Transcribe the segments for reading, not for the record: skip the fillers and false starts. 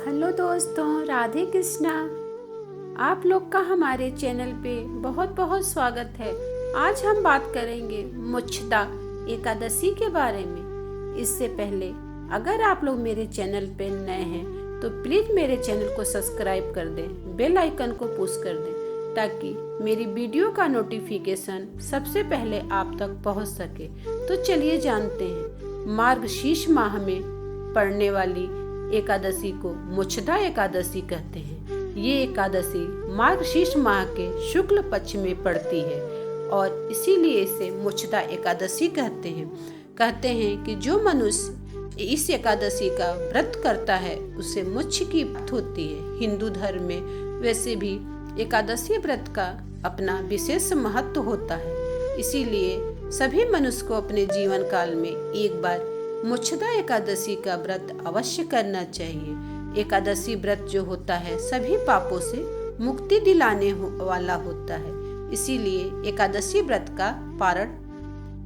Hello दोस्तों, राधे कृष्णा। आप लोग का हमारे चैनल पे बहुत बहुत स्वागत है। आज हम बात करेंगे मोक्षदा एकादशी के बारे में। इससे पहले अगर आप लोग मेरे चैनल पे नए हैं तो प्लीज़ मेरे चैनल को सब्सक्राइब कर दें, बेल आइकन को पुश कर दें ताकि मेरी वीडियो का नोटिफिकेशन सबसे पहले आप तक पहुंच सके। तो चलिए जानते हैं, मार्गशीर्ष माह में पड़ने वाली एकादशी को मोक्षदा एकादशी कहते हैं। ये एकादशी मार्गशीर्ष माह के शुक्ल पक्ष में पड़ती है और इसीलिए इसे मोक्षदा एकादशी कहते हैं कि जो मनुष्य इस एकादशी का व्रत करता है उसे मोक्ष की प्राप्ति होती है। हिंदू धर्म में वैसे भी एकादशी व्रत का अपना विशेष महत्व होता है, इसीलिए सभी मनुष्य को अपने जीवन काल में एक बार मोक्षदा एकादशी का व्रत अवश्य करना चाहिए। एकादशी व्रत जो होता है सभी पापों से मुक्ति दिलाने वाला होता है, इसीलिए एकादशी व्रत का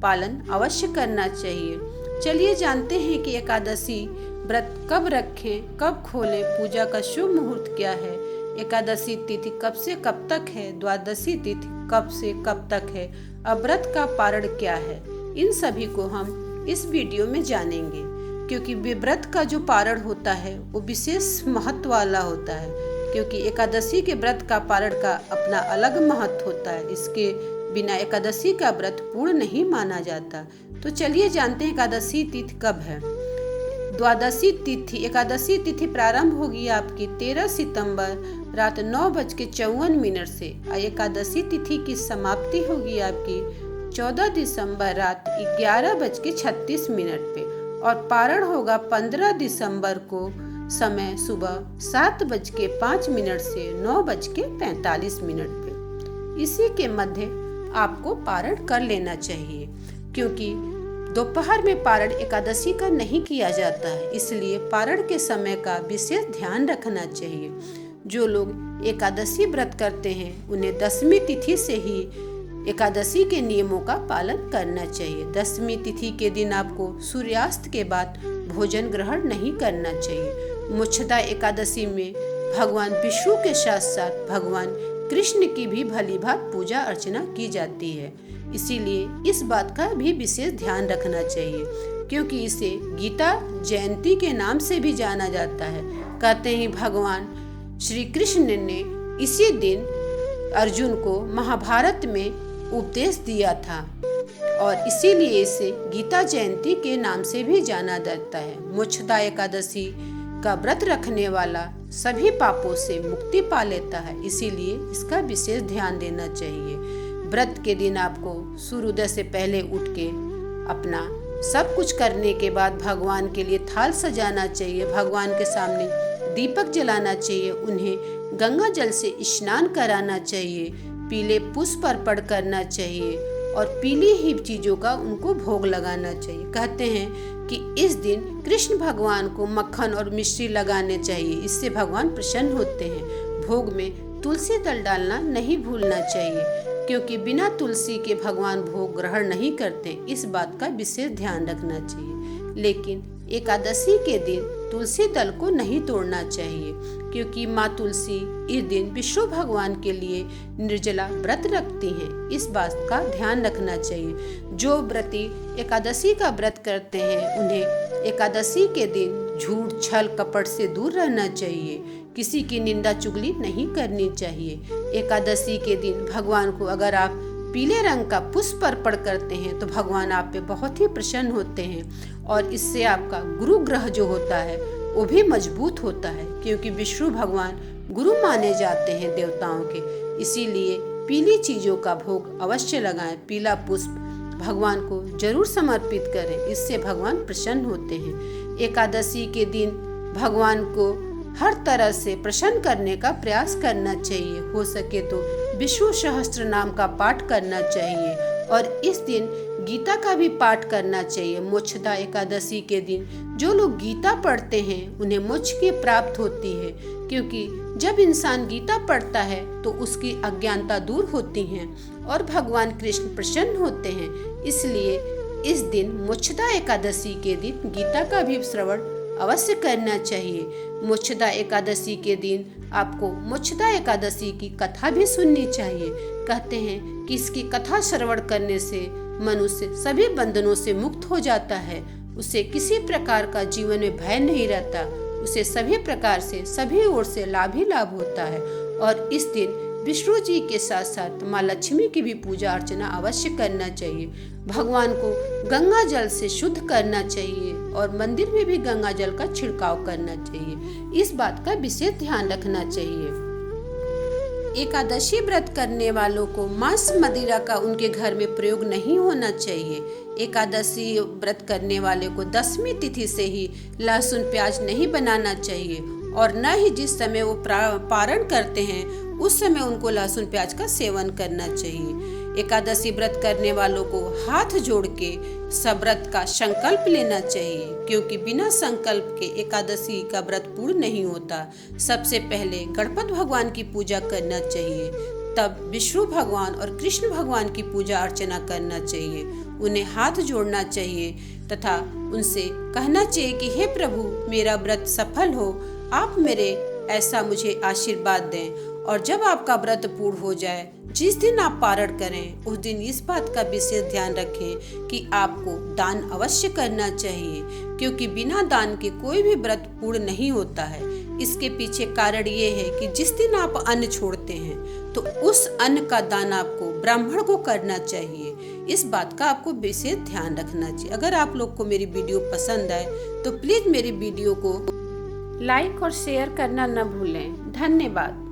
पालन अवश्य करना चाहिए। चलिए जानते हैं कि एकादशी व्रत कब रखें, कब खोलें, पूजा का शुभ मुहूर्त क्या है, एकादशी तिथि कब से कब तक है, द्वादशी तिथि कब से कब तक है, अब व्रत का पारण क्या है। इन सभी को हम इस वीडियो में जानेंगे, क्योंकि व्रत का जो पारण होता है वो विशेष महत्व वाला होता है, क्योंकि एकादशी के व्रत का पारण का अपना अलग महत्व होता है। इसके बिना एकादशी का व्रत पूर्ण नहीं माना जाता। तो चलिए जानते हैं एकादशी तिथि कब है। द्वादशी तिथि, एकादशी तिथि प्रारंभ होगी आपकी 13 सितंबर रात 9:54 से। एकादशी तिथि की समाप्ति होगी आपकी 14 दिसंबर रात 11:36 पे और पारण होगा 15 दिसंबर को समय सुबह 7:05 से 9:45 पे। इसी के मध्य आपको पारण कर लेना चाहिए, क्योंकि दोपहर में पारण एकादशी का नहीं किया जाता है, इसलिए पारण के समय का विशेष ध्यान रखना चाहिए। जो लोग एकादशी व्रत करते हैं उन्हें दशमी तिथि से ही एकादशी के नियमों का पालन करना चाहिए। दशमी तिथि के दिन आपको सूर्यास्त के बाद भोजन ग्रहण नहीं करना चाहिए। मोक्षदा एकादशी में भगवान विष्णु के साथ साथ भगवान कृष्ण की भी भली भांति पूजा अर्चना की जाती है, इसीलिए इस बात का भी विशेष ध्यान रखना चाहिए, क्योंकि इसे गीता जयंती के नाम से भी जाना जाता है। कहते हैं भगवान श्री कृष्ण ने इसी दिन अर्जुन को महाभारत में उपदेश दिया था और इसीलिए इसे गीता जयंती के नाम से भी जाना जाता है। मोक्षदा एकादशी का व्रत रखने वाला सभी पापों से मुक्ति पा लेता है, इसीलिए इसका विशेष ध्यान देना चाहिए। व्रत के दिन आपको सूर्योदय से पहले उठ के अपना सब कुछ करने के बाद भगवान के लिए थाल सजाना चाहिए, भगवान के सामने दीपक जलाना चाहिए, उन्हें गंगा जल से स्नान कराना चाहिए, पीले पुष्प अर्पण करना चाहिए और पीली ही चीज़ों का उनको भोग लगाना चाहिए। कहते हैं कि इस दिन कृष्ण भगवान को मक्खन और मिश्री लगाने चाहिए, इससे भगवान प्रसन्न होते हैं। भोग में तुलसी दल डालना नहीं भूलना चाहिए, क्योंकि बिना तुलसी के भगवान भोग ग्रहण नहीं करते, इस बात का विशेष ध्यान रखना चाहिए। लेकिन एकादशी के दिन तुलसी दल को नहीं तोड़ना चाहिए, क्योंकि माँ तुलसी इस दिन विष्णु भगवान के लिए निर्जला व्रत रखती हैं, इस बात का ध्यान रखना चाहिए। जो व्रती एकादशी का व्रत करते हैं उन्हें एकादशी के दिन झूठ छल कपट से दूर रहना चाहिए, किसी की निंदा चुगली नहीं करनी चाहिए। एकादशी के दिन भगवान को अगर आप पीले रंग का पुष्प अर्पण करते हैं तो भगवान आप पे बहुत ही प्रसन्न होते हैं और इससे आपका गुरु ग्रह जो होता है वो भी मजबूत होता है, क्योंकि विष्णु भगवान गुरु माने जाते हैं देवताओं के, इसीलिए पीली चीज़ों का भोग अवश्य लगाएं। पीला पुष्प भगवान को जरूर समर्पित करें, इससे भगवान प्रसन्न होते हैं। एकादशी के दिन भगवान को हर तरह से प्रसन्न करने का प्रयास करना चाहिए। हो सके तो विष्णु सहस्त्र नाम का पाठ करना चाहिए और इस दिन गीता का भी पाठ करना चाहिए। मोक्षदा एकादशी के दिन जो लोग गीता पढ़ते हैं उन्हें मोक्ष की प्राप्त होती है, क्योंकि जब इंसान गीता पढ़ता है तो उसकी अज्ञानता दूर होती है और भगवान कृष्ण प्रसन्न होते हैं। इसलिए इस दिन मोक्षदा एकादशी के दिन गीता का भी श्रवण अवश्य करना चाहिए। मोक्षदा एकादशी के दिन आपको मोक्षदा एकादशी की कथा भी सुननी चाहिए। कहते हैं कि इसकी कथा श्रवण करने से मनुष्य सभी बंधनों से मुक्त हो जाता है। उसे किसी प्रकार का जीवन में भय नहीं रहता। उसे सभी प्रकार से सभी ओर से लाभ ही लाभ होता है। और इस दिन विष्णु जी के साथ साथ माँ लक्ष्मी की भी पूजा अर्चना अवश्य करना चाहिए। भगवान को गंगा जल से शुद्ध करना चाहिए और मंदिर में भी गंगा जल का छिड़काव करना चाहिए। इस बात का विशेष ध्यान रखना चाहिए। एकादशी व्रत करने वालों को मांस मदिरा का उनके घर में प्रयोग नहीं होना चाहिए। एकादशी व्रत करने वाले को 10वीं तिथि से ही लहसुन प्याज नहीं बनाना चाहिए और न ही जिस समय वो पारण करते हैं उस समय उनको लहसुन प्याज का सेवन करना चाहिए। एकादशी व्रत करने वालों को हाथ जोड़ के सब व्रत का संकल्प लेना चाहिए, क्योंकि बिना संकल्प के एकादशी का व्रत पूर्ण नहीं होता। सबसे पहले गणपति भगवान की पूजा करना चाहिए, तब विष्णु भगवान और कृष्ण भगवान की पूजा अर्चना करना चाहिए। उन्हें हाथ जोड़ना चाहिए तथा उनसे कहना चाहिए कि हे प्रभु, मेरा व्रत सफल हो, आप मेरे ऐसा मुझे आशीर्वाद दें। और जब आपका व्रत पूर्ण हो जाए, जिस दिन आप पारण करें उस दिन इस बात का विशेष ध्यान रखें कि आपको दान अवश्य करना चाहिए, क्योंकि बिना दान के कोई भी व्रत पूर्ण नहीं होता है। इसके पीछे कारण ये है कि जिस दिन आप अन्न छोड़ते हैं तो उस अन्न का दान आपको ब्राह्मण को करना चाहिए। इस बात का आपको विशेष ध्यान रखना चाहिए। अगर आप लोग को मेरी वीडियो पसंद आए तो प्लीज मेरी वीडियो को लाइक और शेयर करना न भूलें। धन्यवाद।